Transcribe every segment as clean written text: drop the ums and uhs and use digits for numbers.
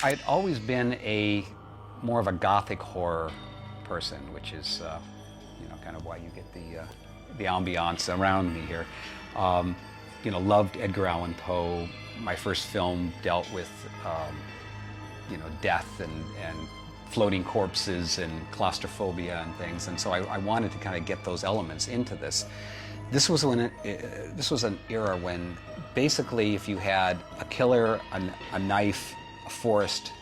I'd always been more of a gothic horror person, which is, kind of why you get the ambiance around me here. Loved Edgar Allan Poe. My first film dealt with, death and floating corpses and claustrophobia and things, and so I wanted to kind of get those elements into this. This was an era when basically if you had a killer, a knife, a forest,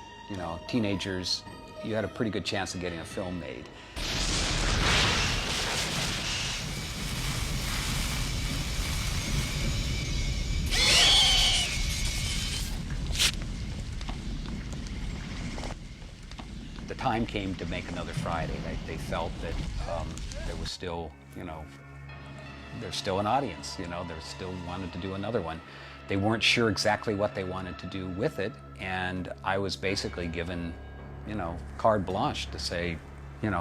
teenagers, you had a pretty good chance of getting a film made. The time came to make another Friday. They felt that there was still, there's still an audience, they still wanted to do another one. They weren't sure exactly what they wanted to do with it, and I was basically given, carte blanche to say, here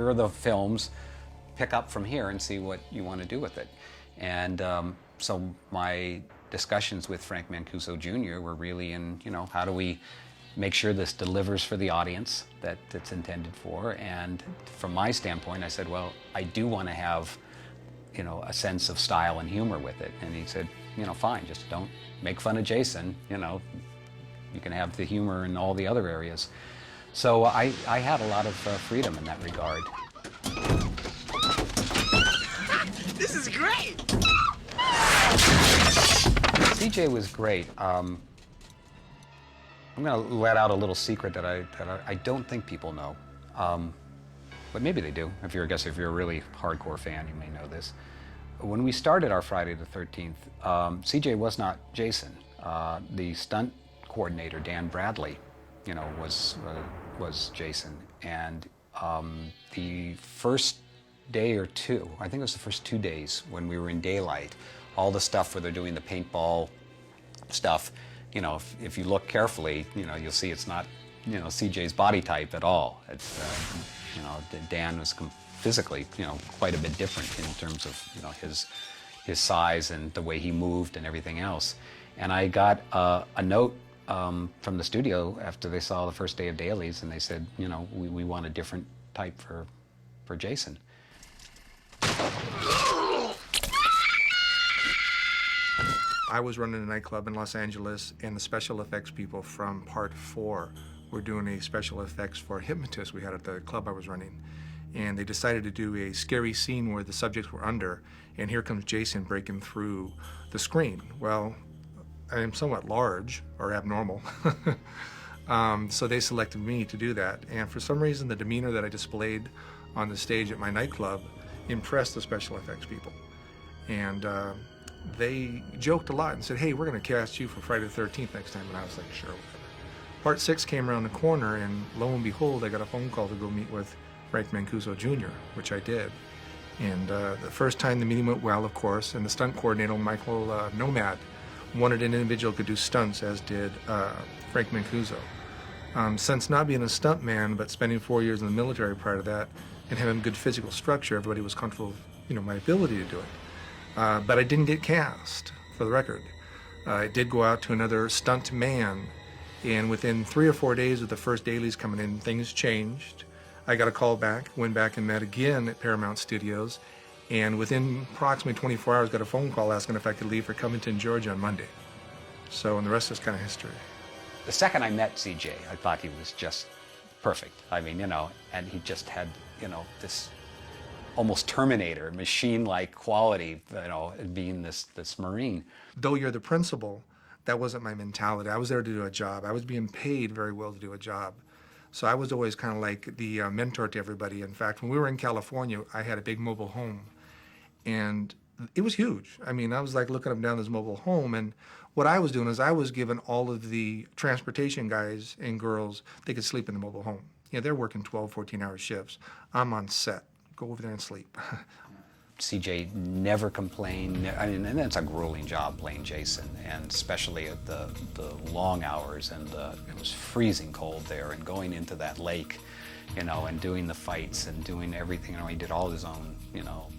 are the films, pick up from here and see what you want to do with it. And so my discussions with Frank Mancuso Jr. were really in, how do we make sure this delivers for the audience that it's intended for. And from my standpoint, I said, well, I do want to have, a sense of style and humor with it. And he said, fine, just don't make fun of Jason, you can have the humor in all the other areas. So I had a lot of freedom in that regard. This is great! CJ was great. I'm going to let out a little secret that I don't think people know, but maybe they do. If you're a really hardcore fan, you may know this. When we started our Friday the 13th, CJ was not Jason. The stunt coordinator, Dan Bradley, was Jason. And the first day or two, I think it was the first 2 days when we were in daylight, all the stuff where they're doing the paintball stuff, if you look carefully, you'll see it's not, CJ's body type at all. It's, Dan was physically, quite a bit different in terms of, his size and the way he moved and everything else. And I got a note from the studio after they saw the first day of dailies, and they said, we want a different type for Jason. I was running a nightclub in Los Angeles, and the special effects people from Part 4 were doing a special effects for Hypnotist we had at the club I was running. And they decided to do a scary scene where the subjects were under, and here comes Jason breaking through the screen. Well, I am somewhat large, or abnormal, so they selected me to do that. And for some reason, the demeanor that I displayed on the stage at my nightclub impressed the special effects people. And they joked a lot and said, hey, we're going to cast you for Friday the 13th next time. And I was like, sure, whatever. Part 6 came around the corner, and lo and behold, I got a phone call to go meet with Frank Mancuso Jr., which I did. And the first time the meeting went well, of course, and the stunt coordinator, Michael Nomad, wanted an individual who could do stunts, as did Frank Mancuso. Since not being a stunt man, but spending 4 years in the military prior to that, and having good physical structure, everybody was comfortable with, my ability to do it. But I didn't get cast, for the record. I did go out to another stunt man, and within 3 or 4 days of the first dailies coming in, things changed. I got a call back, went back and met again at Paramount Studios, and within approximately 24 hours got a phone call asking if I could leave for Covington, Georgia on Monday. So, and the rest is kind of history. The second I met CJ, I thought he was just perfect. I mean, and he just had, this almost Terminator, machine-like quality, being this Marine. Though you're the principal, that wasn't my mentality. I was there to do a job. I was being paid very well to do a job. So I was always kind of like the mentor to everybody. In fact, when we were in California, I had a big mobile home, and it was huge. I mean, I was like looking up and down this mobile home, and what I was doing is I was giving all of the transportation guys and girls, they could sleep in the mobile home. They're working 12, 14-hour shifts. I'm on set. Go over there and sleep. CJ never complained. I mean, and it's a grueling job playing Jason, and especially at the long hours, and it was freezing cold there, and going into that lake, and doing the fights and doing everything. He did all his own,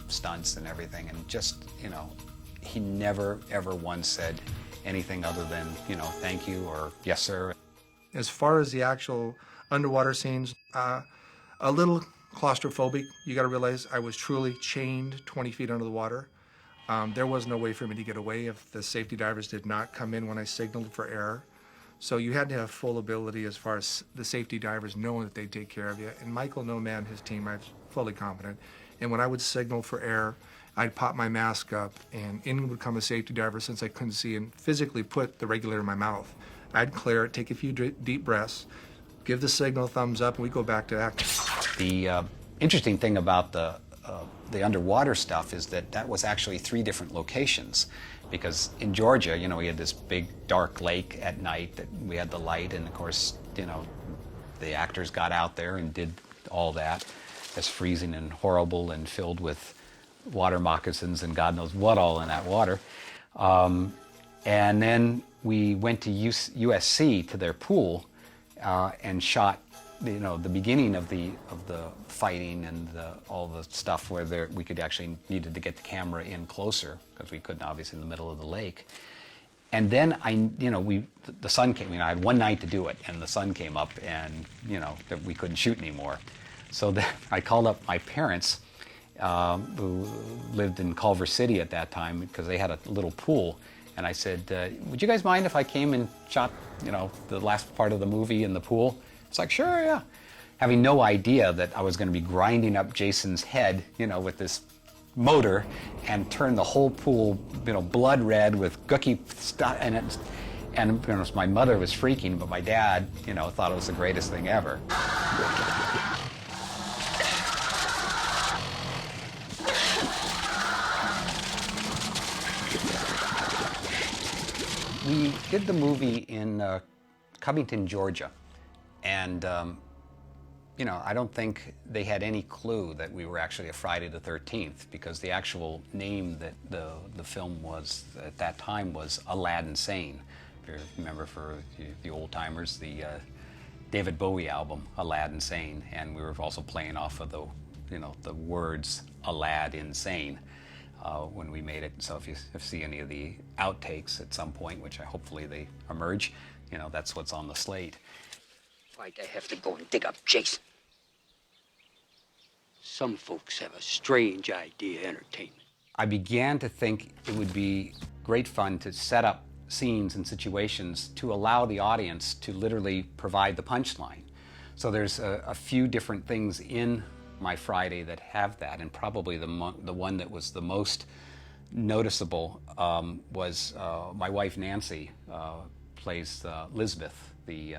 stunts and everything, and just, he never ever once said anything other than, thank you or yes sir. As far as the actual underwater scenes, a little claustrophobic. You got to realize I was truly chained 20 feet under the water. There was no way for me to get away if the safety divers did not come in when I signaled for air. So you had to have full ability as far as the safety divers knowing that they'd take care of you. And Michael Nomad, his team, I was fully confident. And when I would signal for air, I'd pop my mask up, and in would come a safety diver, since I couldn't see, and physically put the regulator in my mouth. I'd clear it, take a few deep breaths, give the signal thumbs up, and we'd go back to acting. The interesting thing about the underwater stuff is that was actually 3 different locations, because in Georgia, you know, we had this big dark lake at night that we had the light, and of course, you know, the actors got out there and did all that. It's freezing and horrible and filled with water moccasins and God knows what all in that water. And then we went to USC to their pool and shot, you know, the beginning of the fighting and all the stuff where we could actually needed to get the camera in closer because we couldn't obviously in the middle of the lake. And then the sun came. You know, I had one night to do it, and the sun came up, and you know that we couldn't shoot anymore. So then I called up my parents, who lived in Culver City at that time, because they had a little pool. And I said, would you guys mind if I came and shot, you know, the last part of the movie in the pool? It's like, sure, yeah. Having no idea that I was going to be grinding up Jason's head, you know, with this motor and turn the whole pool, you know, blood red with gooky stuff. And you know, my mother was freaking, but my dad, you know, thought it was the greatest thing ever. We did the movie in Covington, Georgia, and you know, I don't think they had any clue that we were actually a Friday the 13th, because the actual name that the film was at that time was Aladdin Sane. If you remember, for the old timers, the David Bowie album Aladdin Sane, and we were also playing off of the words Aladdin Sane. When we made it. So if you see any of the outtakes at some point, which hopefully they emerge, you know, that's what's on the slate. Why'd they have to go and dig up Jason? Some folks have a strange idea of entertainment. I began to think it would be great fun to set up scenes and situations to allow the audience to literally provide the punchline. So there's a few different things in my Friday that have that, and probably the one that was the most noticeable was my wife Nancy plays Lisbeth, the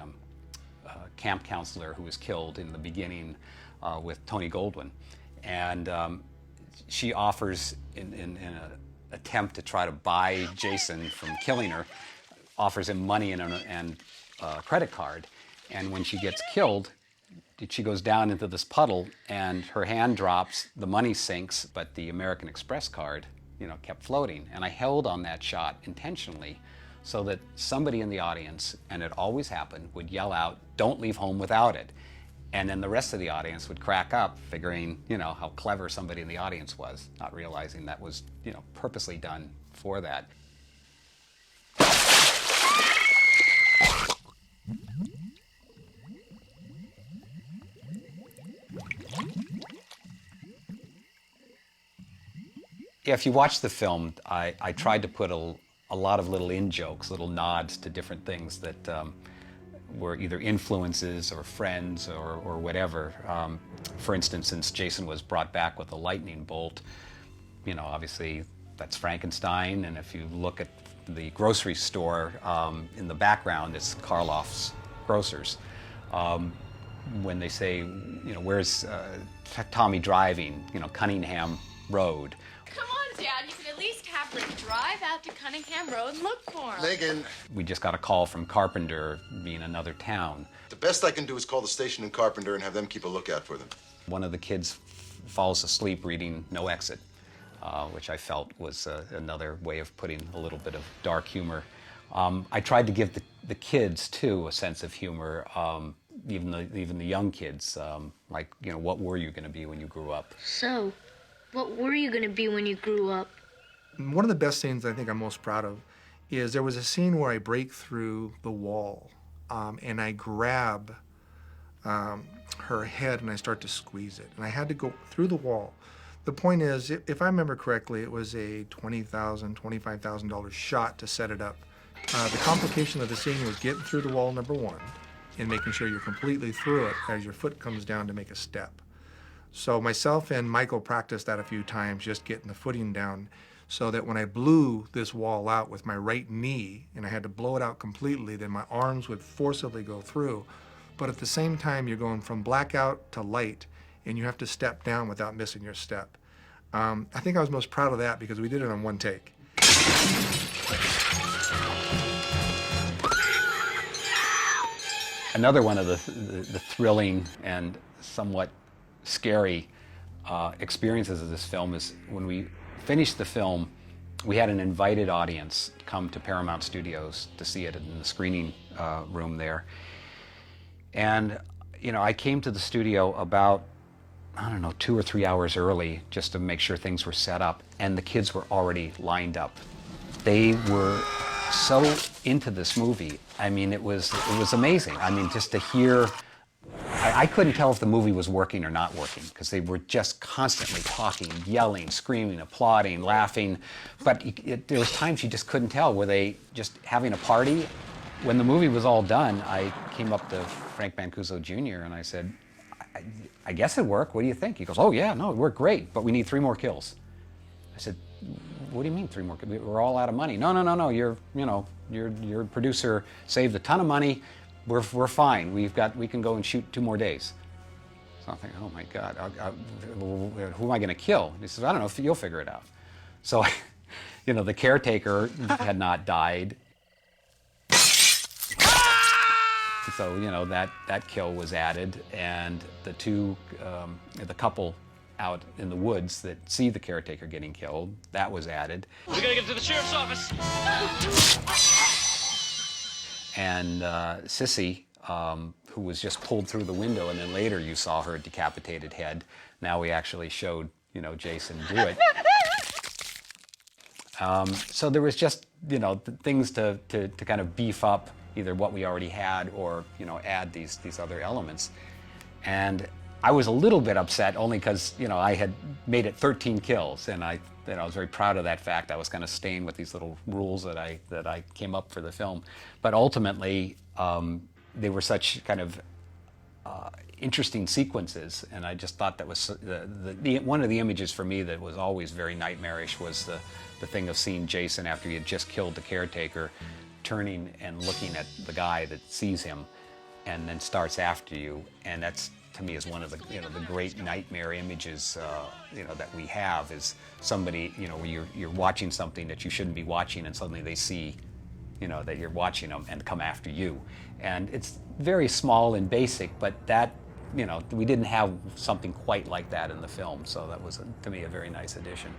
camp counselor who was killed in the beginning with Tony Goldwyn, and she offers in an attempt to try to buy Jason from killing her, offers him money and a credit card, and when she gets killed, she goes down into this puddle and her hand drops, the money sinks, but the American Express card, you know, kept floating. And I held on that shot intentionally so that somebody in the audience, and it always happened, would yell out, "Don't leave home without it." And then the rest of the audience would crack up, figuring, you know, how clever somebody in the audience was, not realizing that was, you know, purposely done for that. Yeah, if you watch the film, I tried to put a lot of little in-jokes, little nods to different things that were either influences or friends or whatever. For instance, since Jason was brought back with a lightning bolt, you know, obviously that's Frankenstein, and if you look at the grocery store in the background, it's Karloff's Grocers. When they say, you know, where's Tommy driving, you know, Cunningham Road. Come on, Dad. You can at least have Rick drive out to Cunningham Road and look for him. Megan, We just got a call from Carpenter, being another town. the best I can do is call the station in Carpenter and have them keep a lookout for them. One of the kids falls asleep reading No Exit, which I felt was another way of putting a little bit of dark humor. I tried to give the kids, too, a sense of humor, even the young kids, like, you know, what were you going to be when you grew up? So, what were you going to be when you grew up? One of the best scenes I think I'm most proud of is there was a scene where I break through the wall and I grab her head and I start to squeeze it. And I had to go through the wall. The point is, if I remember correctly, it was a $20,000, $25,000 shot to set it up. The complication of the scene was getting through the wall, number one, and making sure you're completely through it as your foot comes down to make a step. So myself and Michael practiced that a few times, just getting the footing down, so that when I blew this wall out with my right knee, and I had to blow it out completely, then my arms would forcibly go through. But at the same time, you're going from blackout to light, and you have to step down without missing your step. I think I was most proud of that because we did it on one take. Another one of the thrilling and somewhat scary experiences of this film is when we finished the film, we had an invited audience come to Paramount Studios to see it in the screening room there. And, you know, I came to the studio about, I don't know, 2 or 3 hours early just to make sure things were set up, and the kids were already lined up. They were so into this movie. I mean, it was amazing. I mean, just to hear, I couldn't tell if the movie was working or not working because they were just constantly talking, yelling, screaming, applauding, laughing. But there was times you just couldn't tell. Were they just having a party? When the movie was all done, I came up to Frank Mancuso Jr. and I said, I guess it worked. What do you think? He goes, oh yeah, no, it worked great, but we need 3 more kills. I said, what do you mean 3 more kills? We're all out of money. No. Your producer saved a ton of money. We're fine. We can go and shoot 2 more days. So I'm thinking, oh my God, who am I going to kill? He says, I don't know. You'll figure it out. So, you know, the caretaker had not died. So, you know, that kill was added, and the couple out in the woods that see the caretaker getting killed, that was added. We gotta get to the sheriff's office. And Sissy, who was just pulled through the window, and then later you saw her decapitated head. Now we actually showed, you know, Jason do it. So there was just, you know, things to kind of beef up either what we already had or, you know, add these other elements. And I was a little bit upset only because, you know, I had made it 13 kills, and I was very proud of that fact. I was kind of staying with these little rules that I came up for the film. But ultimately, they were such kind of interesting sequences, and I just thought that was one of the images for me that was always very nightmarish was the thing of seeing Jason after he had just killed the caretaker, turning and looking at the guy that sees him and then starts after you. And that's, to me, is one of the, you know, the great nightmare images, you know, that we have, is somebody, you know, where you're watching something that you shouldn't be watching, and suddenly they see, you know, that you're watching them and come after you. And it's very small and basic, but that, you know, we didn't have something quite like that in the film, so that was, to me, a very nice addition.